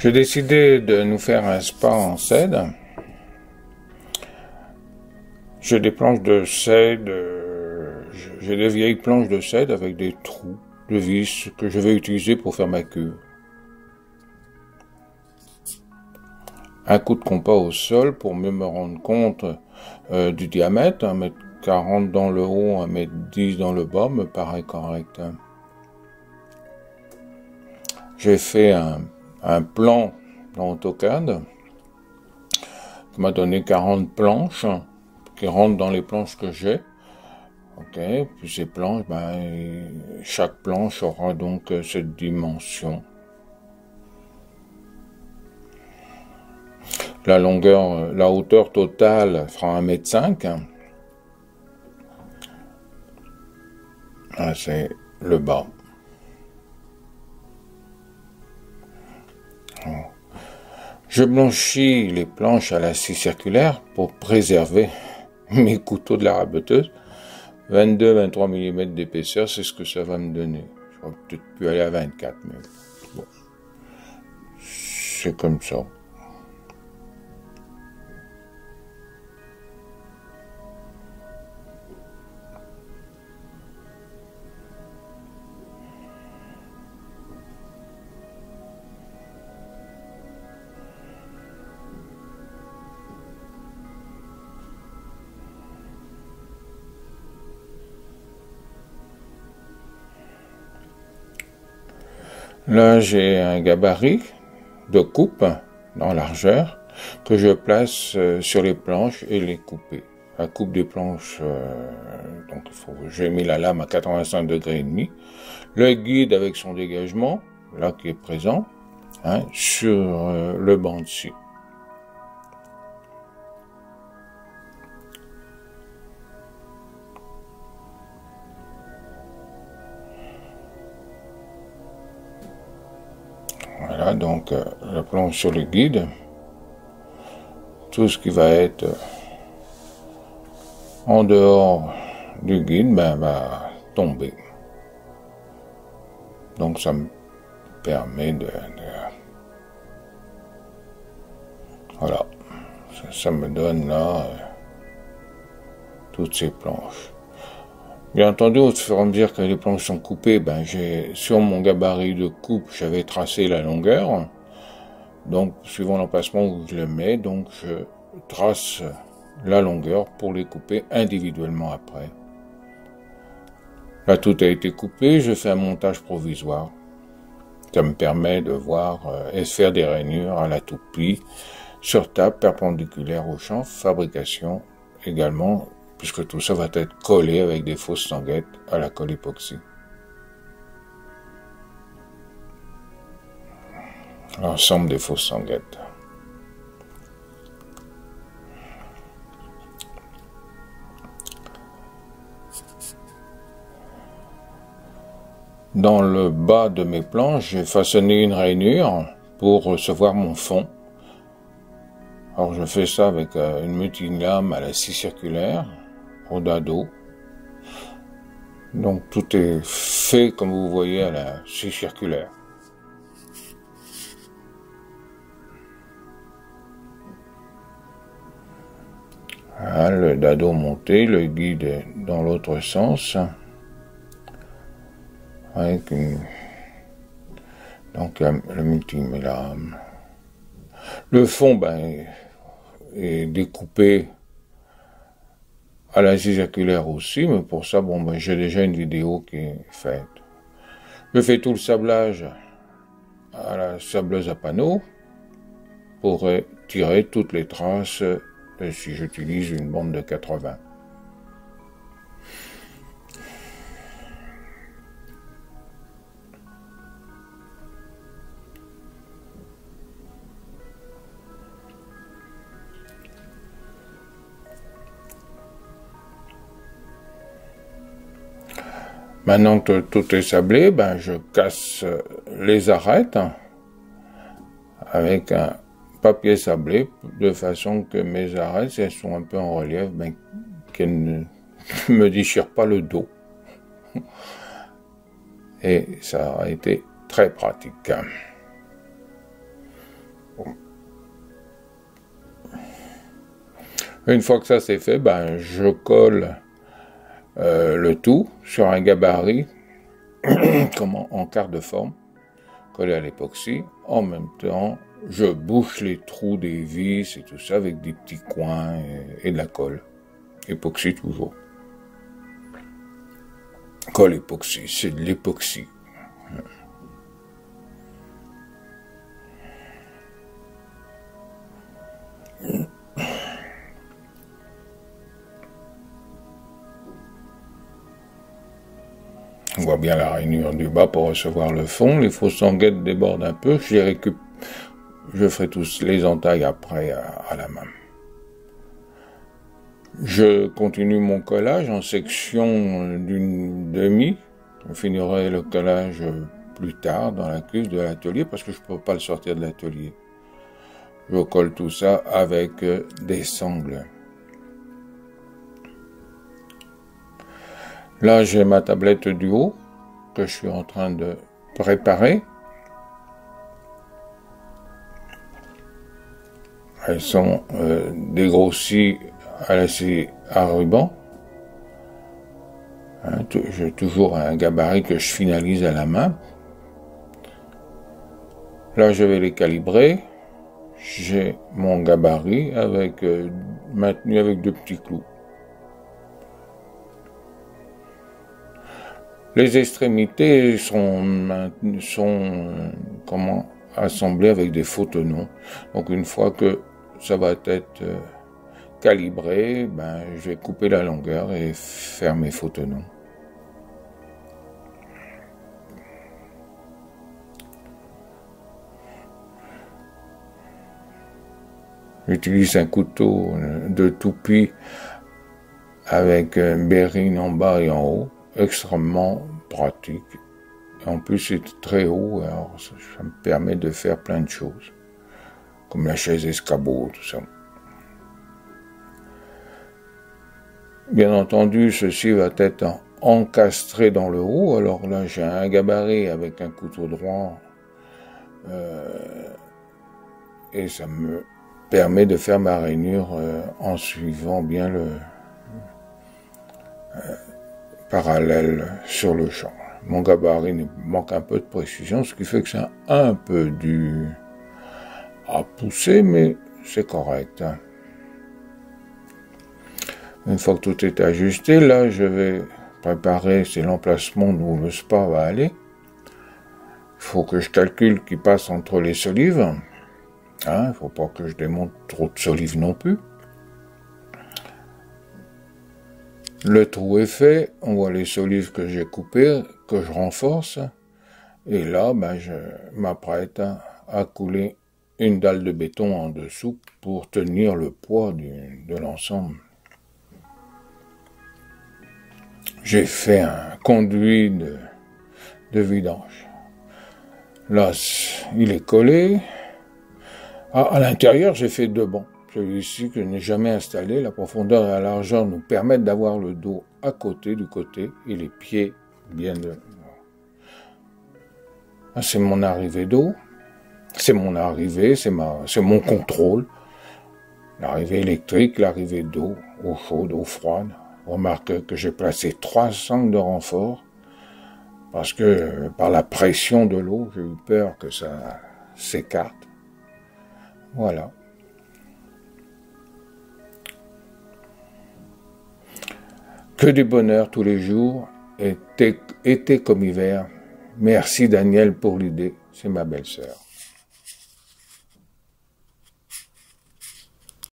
J'ai décidé de nous faire un spa en cèdre. J'ai des planches de cèdre, j'ai des vieilles planches de cèdre avec des trous de vis que je vais utiliser pour faire ma cuve. Un coup de compas au sol pour mieux me rendre compte du diamètre. 1,40 m dans le haut, 1,10 m dans le bas me paraît correct. J'ai fait un plan dans AutoCAD qui m'a donné 40 planches qui rentrent dans les planches que j'ai. Ok, puis ces planches, chaque planche aura donc cette dimension. La longueur, la hauteur totale fera 1,5 m. Ah, c'est le bas. Je blanchis les planches à la scie circulaire pour préserver mes couteaux de la raboteuse. 22-23 mm d'épaisseur, c'est ce que ça va me donner. Je vais peut-être plus aller à 24, mais bon, c'est comme ça. Là, j'ai un gabarit de coupe en largeur que je place sur les planches et les couper. La coupe des planches, donc j'ai mis la lame à 85 degrés et demi. Le guide avec son dégagement, là qui est présent, sur le banc de scie. Voilà, donc la planche sur le guide. Tout ce qui va être en dehors du guide va tomber. Donc ça me permet voilà, ça me donne là toutes ces planches. Bien entendu, au fur et à mesure que les planches sont coupées, j'ai sur mon gabarit de coupe, j'avais tracé la longueur. Donc, suivant l'emplacement où je le mets, donc je trace la longueur pour les couper individuellement après. Là, tout a été coupé, je fais un montage provisoire. Ça me permet de voir et faire des rainures à la toupie sur table perpendiculaire au champ, fabrication également, puisque tout ça va être collé avec des fausses sanguettes à la colle époxy. L'ensemble des fausses sanguettes. Dans le bas de mes planches, j'ai façonné une rainure pour recevoir mon fond. Alors je fais ça avec une multilame à la scie circulaire, au dado. Donc tout est fait comme vous voyez à la scie circulaire. Voilà, le dado monté, le guide est dans l'autre sens. Avec donc le multilame. Le fond est découpé à la scie circulaire aussi, mais pour ça, j'ai déjà une vidéo qui est faite. Je fais tout le sablage à la sableuse à panneaux pour tirer toutes les traces si j'utilise une bande de 80. Maintenant que tout est sablé, je casse les arêtes avec un papier sablé de façon que mes arêtes, si elles sont un peu en relief, qu'elles ne me déchirent pas le dos. Et ça a été très pratique. Une fois que ça c'est fait, ben, je colle le tout sur un gabarit en quart de forme, collé à l'époxy. En même temps, je bouche les trous des vis et tout ça avec des petits coins et de la colle. Époxy toujours. Colle époxy, c'est de l'époxy. On voit bien la rainure du bas pour recevoir le fond. Les fausses sanguettes débordent un peu. Je les récupère. Je ferai tous les entailles après à la main. Je continue mon collage en section d'une demi. Je finirai le collage plus tard dans la cuve de l'atelier parce que je ne peux pas le sortir de l'atelier. Je colle tout ça avec des sangles. Là, j'ai ma tablette du haut que je suis en train de préparer. Elles sont dégrossies à la scie à ruban. J'ai toujours un gabarit que je finalise à la main. Là, je vais les calibrer. J'ai mon gabarit maintenu avec deux petits clous. Les extrémités sont assemblées avec des faux tenons. Donc une fois que ça va être calibré, ben, je vais couper la longueur et faire mes faux tenons. J'utilise un couteau de toupie avec une bérine en bas et en haut, extrêmement pratique. Et en plus, c'est très haut, alors ça me permet de faire plein de choses, comme la chaise escabeau, tout ça. Bien entendu, ceci va être encastré dans le haut. Alors là, j'ai un gabarit avec un couteau droit et ça me permet de faire ma rainure en suivant bien le parallèle sur le champ. Mon gabarit manque un peu de précision, ce qui fait que c'est un peu dur à pousser, mais c'est correct. Une fois que tout est ajusté, là, je vais préparer, c'est l'emplacement où le spa va aller. Il faut que je calcule qu'il passe entre les solives. Il ne faut pas que je démonte trop de solives non plus. Le trou est fait, on voit les solives que j'ai coupées, que je renforce. Et là, ben, je m'apprête à couler une dalle de béton en dessous pour tenir le poids de l'ensemble. J'ai fait un conduit de vidange. Là, il est collé. À l'intérieur, j'ai fait deux bancs. Celui-ci que je n'ai jamais installé. La profondeur et la largeur nous permettent d'avoir le dos à côté, du côté, et les pieds bien de... C'est mon arrivée d'eau. C'est mon arrivée, c'est mon contrôle. L'arrivée électrique, l'arrivée d'eau, eau chaude, eau froide. Remarquez que j'ai placé 3 sangles de renfort parce que par la pression de l'eau, j'ai eu peur que ça s'écarte. Voilà. Que du bonheur tous les jours, été comme hiver. Merci Daniel pour l'idée, c'est ma belle-sœur.